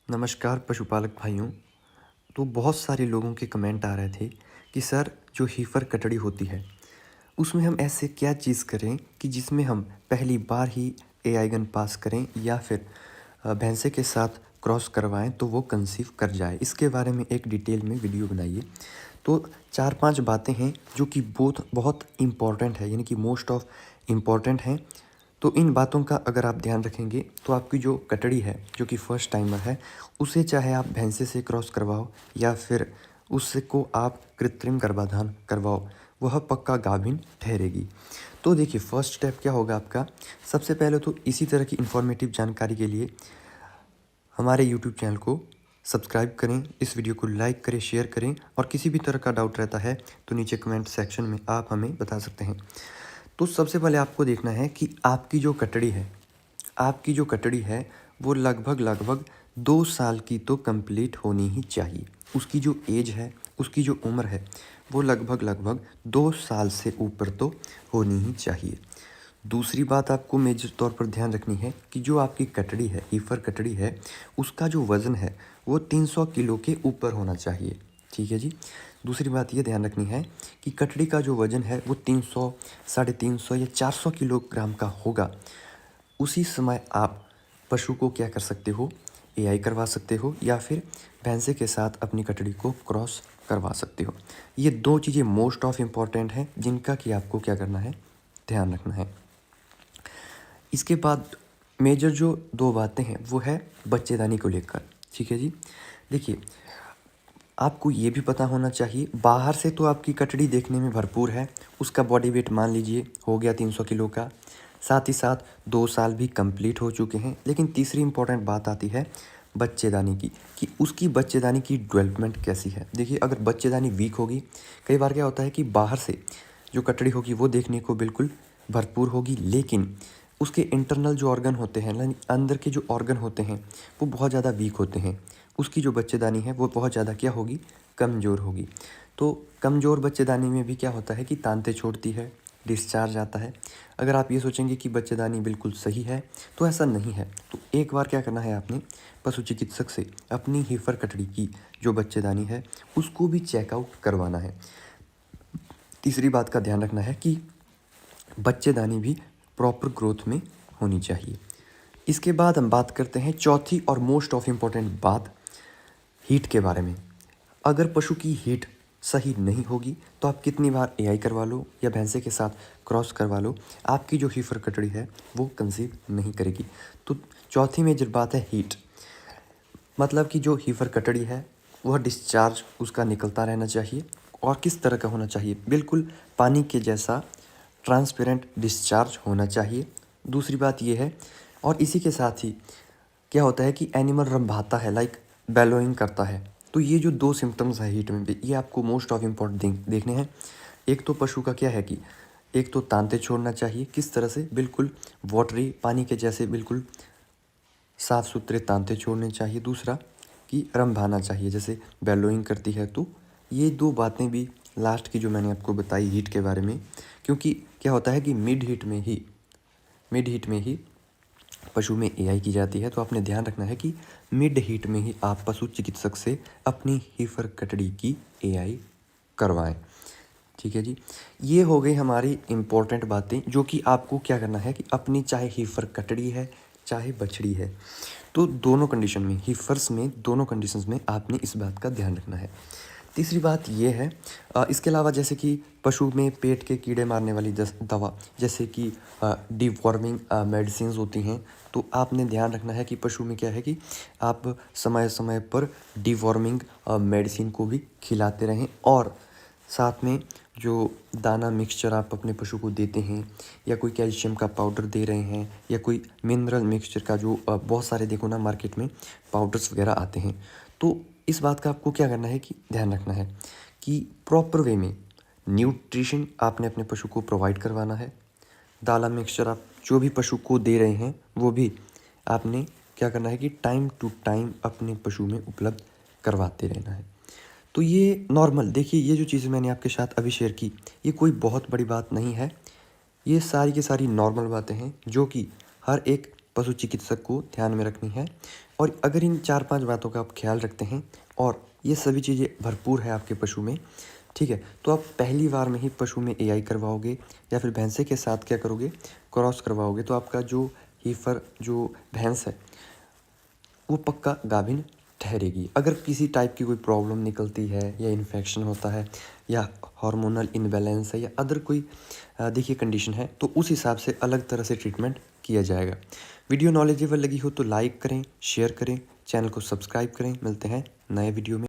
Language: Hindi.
नमस्कार पशुपालक भाइयों। तो बहुत सारे लोगों के कमेंट आ रहे थे कि सर जो हीफर कटड़ी होती है उसमें हम ऐसे क्या चीज़ करें कि जिसमें हम पहली बार ही एआई गन पास करें या फिर भैंसे के साथ क्रॉस करवाएं तो वो कंसीव कर जाए। इसके बारे में एक डिटेल में वीडियो बनाइए। तो 4-5 बातें हैं जो कि बहुत इम्पॉर्टेंट है, यानी कि मोस्ट ऑफ इम्पॉर्टेंट हैं। तो इन बातों का अगर आप ध्यान रखेंगे तो आपकी जो कटड़ी है जो कि फर्स्ट टाइमर है उसे चाहे आप भैंसे से क्रॉस करवाओ या फिर उसको आप कृत्रिम गर्भाधान करवाओ, वह पक्का गाभिन ठहरेगी। तो देखिए फर्स्ट स्टेप क्या होगा आपका। सबसे पहले तो इसी तरह की इन्फॉर्मेटिव जानकारी के लिए हमारे यूट्यूब चैनल को सब्सक्राइब करें, इस वीडियो को लाइक करें, शेयर करें और किसी भी तरह का डाउट रहता है तो नीचे कमेंट सेक्शन में आप हमें बता सकते हैं। तो सबसे पहले आपको देखना है कि आपकी जो कटड़ी है वो लगभग 2 साल की तो कंप्लीट होनी ही चाहिए। उसकी जो एज है, उसकी जो उम्र है वो लगभग 2 साल से ऊपर तो होनी ही चाहिए। दूसरी बात आपको मेजर तौर पर ध्यान रखनी है कि जो आपकी कटड़ी है, हीफर कटड़ी है, उसका जो वज़न है वो 300 किलो के ऊपर होना चाहिए। ठीक है जी। दूसरी बात ये ध्यान रखनी है कि कटड़ी का जो वज़न है वो 300, 350 या 400 किलोग्राम का होगा। उसी समय आप पशु को क्या कर सकते हो, एआई करवा सकते हो या फिर भैंसे के साथ अपनी कटड़ी को क्रॉस करवा सकते हो। ये 2 चीज़ें मोस्ट ऑफ इम्पॉर्टेंट हैं जिनका कि आपको क्या करना है, ध्यान रखना है। इसके बाद मेजर जो 2 बातें हैं वो है बच्चेदानी को लेकर। ठीक है जी। देखिए आपको ये भी पता होना चाहिए, बाहर से तो आपकी कटड़ी देखने में भरपूर है, उसका बॉडी वेट मान लीजिए हो गया 300 किलो का, साथ ही साथ 2 साल भी कंप्लीट हो चुके हैं। लेकिन तीसरी इंपॉर्टेंट बात आती है बच्चेदानी की, कि उसकी बच्चेदानी की डेवलपमेंट कैसी है। देखिए अगर बच्चेदानी वीक होगी, कई बार क्या होता है कि बाहर से जो कटड़ी होगी वो देखने को बिल्कुल भरपूर होगी, लेकिन उसके इंटरनल जो ऑर्गन होते हैं, यानी अंदर के जो ऑर्गन होते हैं वो बहुत ज़्यादा वीक होते हैं। उसकी जो बच्चेदानी है वो बहुत ज़्यादा क्या होगी, कमज़ोर होगी। तो कमज़ोर बच्चेदानी में भी क्या होता है कि तांते छोड़ती है, डिस्चार्ज आता है। अगर आप ये सोचेंगे कि बच्चेदानी बिल्कुल सही है तो ऐसा नहीं है। तो एक बार क्या करना है आपने, पशु चिकित्सक से अपनी हीफर कटड़ी की जो बच्चेदानी है उसको भी चेकआउट करवाना है। तीसरी बात का ध्यान रखना है कि बच्चेदानी भी प्रॉपर ग्रोथ में होनी चाहिए। इसके बाद हम बात करते हैं चौथी और मोस्ट ऑफ इम्पॉर्टेंट बात, हीट के बारे में। अगर पशु की हीट सही नहीं होगी तो आप कितनी बार एआई करवा लो या भैंसे के साथ क्रॉस करवा लो, आपकी जो हीफर कटड़ी है वो कंसीव नहीं करेगी। तो चौथी मेजर बात है हीट। मतलब कि जो हीफर कटड़ी है वह डिस्चार्ज उसका निकलता रहना चाहिए। और किस तरह का होना चाहिए, बिल्कुल पानी के जैसा ट्रांसपेरेंट डिस्चार्ज होना चाहिए। दूसरी बात ये है, और इसी के साथ ही क्या होता है कि एनिमल रंभाता है, लाइक बेलोइंग करता है। तो ये जो 2 सिम्टम्स है हीट में भी, ये आपको मोस्ट ऑफ इम्पॉर्टेंट देखने हैं। एक तो पशु का क्या है कि एक तो तांते छोड़ना चाहिए, किस तरह से, बिल्कुल वाटरी पानी के जैसे बिल्कुल साफ़ सुथरे तांते छोड़ने चाहिए। दूसरा कि रंभाना चाहिए, जैसे बेलोइंग करती है। तो ये 2 बातें भी लास्ट की जो मैंने आपको बताई हीट के बारे में, क्योंकि क्या होता है कि मिड हीट में ही पशु में एआई की जाती है। तो आपने ध्यान रखना है कि मिड हीट में ही आप पशु चिकित्सक से अपनी हीफर कटड़ी की एआई करवाएं। ठीक है जी। ये हो गई हमारी इम्पोर्टेंट बातें जो कि आपको क्या करना है कि अपनी चाहे हीफर कटड़ी है चाहे बछड़ी है, तो दोनों कंडीशन में, हीफर्स में दोनों कंडीशंस में आपने इस बात का ध्यान रखना है। तीसरी बात ये है, इसके अलावा जैसे कि पशु में पेट के कीड़े मारने वाली दवा जैसे कि डिवॉर्मिंग मेडिसिन्स होती हैं, तो आपने ध्यान रखना है कि पशु में क्या है कि आप समय समय पर डिवॉर्मिंग मेडिसिन को भी खिलाते रहें। और साथ में जो दाना मिक्सचर आप अपने पशु को देते हैं या कोई कैल्शियम का पाउडर दे रहे हैं या कोई मिनरल मिक्सचर का जो बहुत सारे देखो ना मार्केट में पाउडर्स वगैरह आते हैं, तो इस बात का आपको क्या करना है कि ध्यान रखना है कि प्रॉपर वे में न्यूट्रिशन आपने अपने पशु को प्रोवाइड करवाना है। दाना मिक्सचर आप जो भी पशु को दे रहे हैं वो भी आपने क्या करना है कि टाइम टू टाइम अपने पशु में उपलब्ध करवाते रहना है। तो ये नॉर्मल, देखिए ये जो चीज़ें मैंने आपके साथ अभी शेयर की ये कोई बहुत बड़ी बात नहीं है। ये सारी की सारी नॉर्मल बातें हैं जो कि हर एक पशु चिकित्सक को ध्यान में रखनी है। और अगर इन 4-5 बातों का आप ख्याल रखते हैं और ये सभी चीज़ें भरपूर है आपके पशु में, ठीक है, तो आप पहली बार में ही पशु में एआई करवाओगे या फिर भैंसे के साथ क्या करोगे, क्रॉस करवाओगे, तो आपका जो हीफर जो भैंस है वो पक्का गाभिन ठहरेगी। अगर किसी टाइप की कोई प्रॉब्लम निकलती है या इन्फेक्शन होता है या हार्मोनल इम्बैलेंस है या अदर कोई देखिए कंडीशन है, तो उस हिसाब से अलग तरह से ट्रीटमेंट किया जाएगा। वीडियो नॉलेजेबल लगी हो तो लाइक करें, शेयर करें, चैनल को सब्सक्राइब करें। मिलते हैं नए वीडियो में।